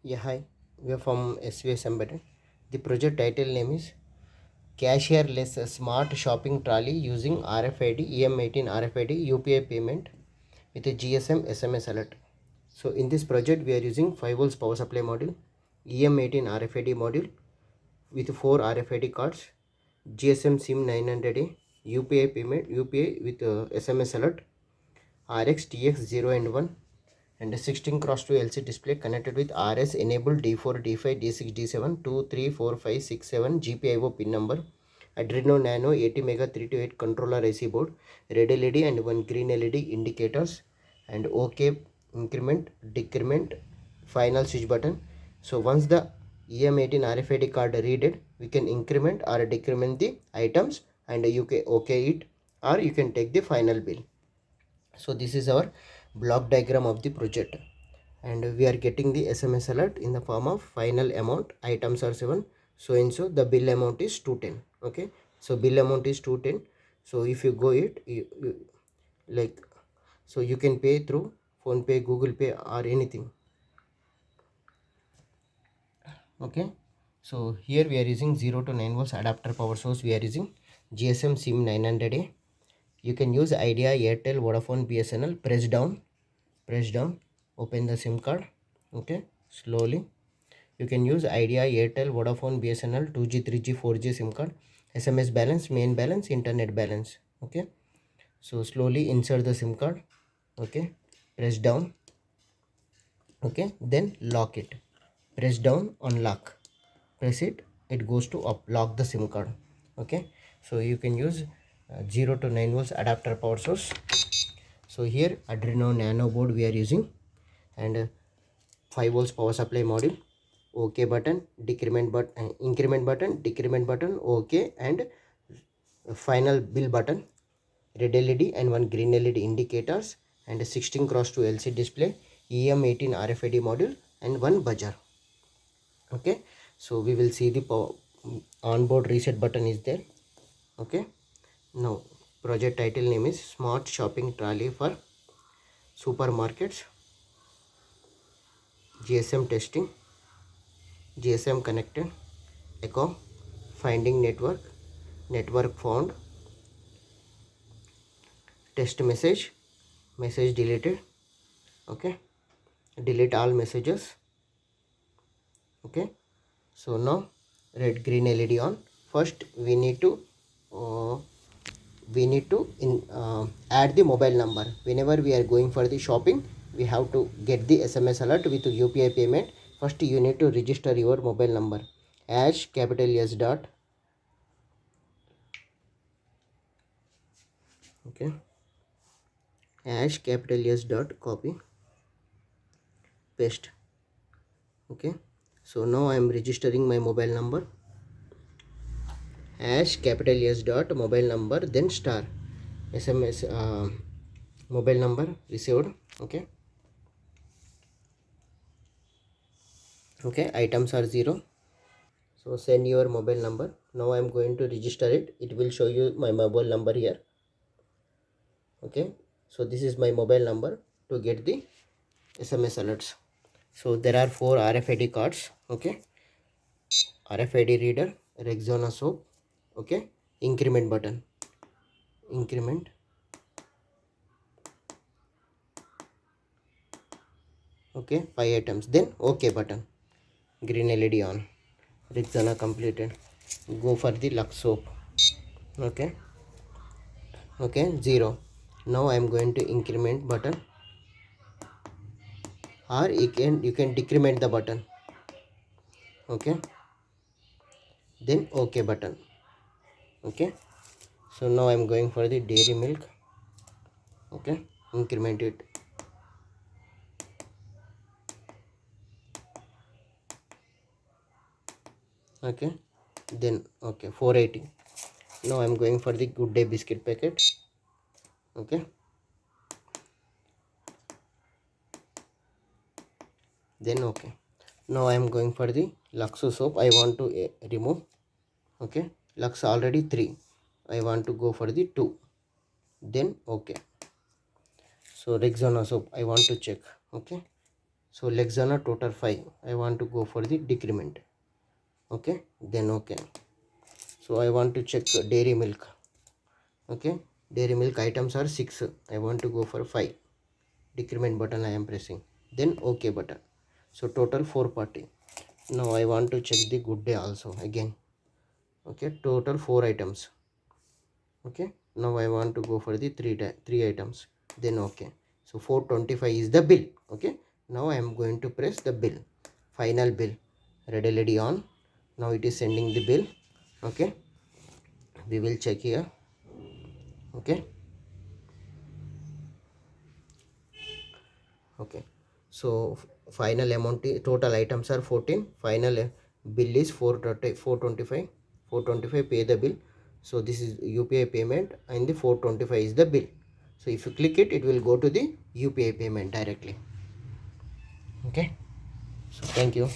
Yeah, hi. We are from svsembedded. The project title name is Cashierless Smart Shopping Trolley using RFID, EM18 RFID UPI payment with a GSM SMS alert. So in this project, we are using 5 volts power supply module, EM18 RFID module with 4 RFID cards, GSM SIM 900A, UPI payment, UPI with SMS alert, RX TX 0 and 1, and a 16 cross 2 LC display connected with RS enabled D4, D5, D6, D7, 2, 3, 4, 5, 6, 7 GPIO pin number, Adreno Nano 80 Mega 328 controller IC board, red LED and one green LED indicators, and OK increment, decrement, final switch button. So once the EM18 RFID card readed, we can increment or decrement the items and you can OK it, or you can take the final bill. So this is our block diagram of the project, and we are getting the SMS alert in the form of final amount. Items are 7, so and so the bill amount is 210. Okay, so bill amount is 210. So if you go it like, so you can pay through Phone Pay, Google Pay, or anything. Okay, so here we are using 0 to 9 volts adapter power source. We are using GSM SIM 900A. You can use Idea, Airtel, Vodafone, BSNL. Press down, open the SIM card. Okay, slowly. You can use Idea, Airtel, Vodafone, BSNL, 2G, 3G, 4G SIM card, SMS balance, main balance, internet balance. Okay, so slowly insert the SIM card. Okay, press down. Okay, then lock it. Press down on lock. Press it, it goes to up, lock the SIM card. Okay, so you can use 0 to 9 volts adapter power source. So here Adreno Nano board we are using, and 5 volts power supply module. OK button, decrement button, increment button, decrement button, OK, and final bill button, red LED and one green LED indicators, and a 16 cross 2 LCD display, EM18 RFID module, and one buzzer. Okay, so we will see the onboard reset button is there. Okay, now project title name is Smart Shopping Trolley for Supermarkets, GSM testing, GSM connected, echo, finding network, network found, test message, message deleted. Okay, delete all messages. Okay, so now red green LED on. First we need to add the mobile number. Whenever we are going for the shopping, we have to get the SMS alert with UPI payment. First you need to register your mobile number as capital S dot. Okay, as capital S dot, copy, paste. Okay, so now I am registering my mobile number as capital S dot mobile number, then star SMS mobile number received. Okay, okay, items are 0. So send your mobile number. Now I am going to register it. It will show you my mobile number here. Okay, so this is my mobile number to get the SMS alerts. So there are 4 RFID cards. Okay, RFID reader, Rexona soap. Okay, increment button, increment. Okay, 5 items. Then OK button, green LED on, Rexona completed. Go for the Lux soap. Okay, okay, 0. Now I am going to increment button, or you can decrement the button. Okay, then OK button. Okay, so now I am going for the dairy milk. Okay, increment it. Okay, then okay, 480. Now I am going for the Good Day biscuit packet. Okay, then okay. Now I am going for the Lux soap. I want to remove. Okay, Lux already 3. I want to go for the 2. Then okay. So Rexona soap I want to check. Okay, So less than or total 5, I want to go for the decrement. Okay, then okay. So I want to check dairy milk. Okay, dairy milk items are 6, I want to go for 5. Decrement button I am pressing, then OK button. So total 440. Now I want to check the good day also again. Okay, total 4 items. Okay, now I want to go for the 3 items, then okay. So 425 is the bill. Okay, now I am going to press the bill, final bill, red LED on. Now it is sending the bill. Okay, we will check here. Okay, okay, so final amount total items are 14, final bill is 425. 425 pay the bill. So this is UPI payment and the 425 is the bill. So if you click it, it will go to the UPI payment directly. Okay, so thank you.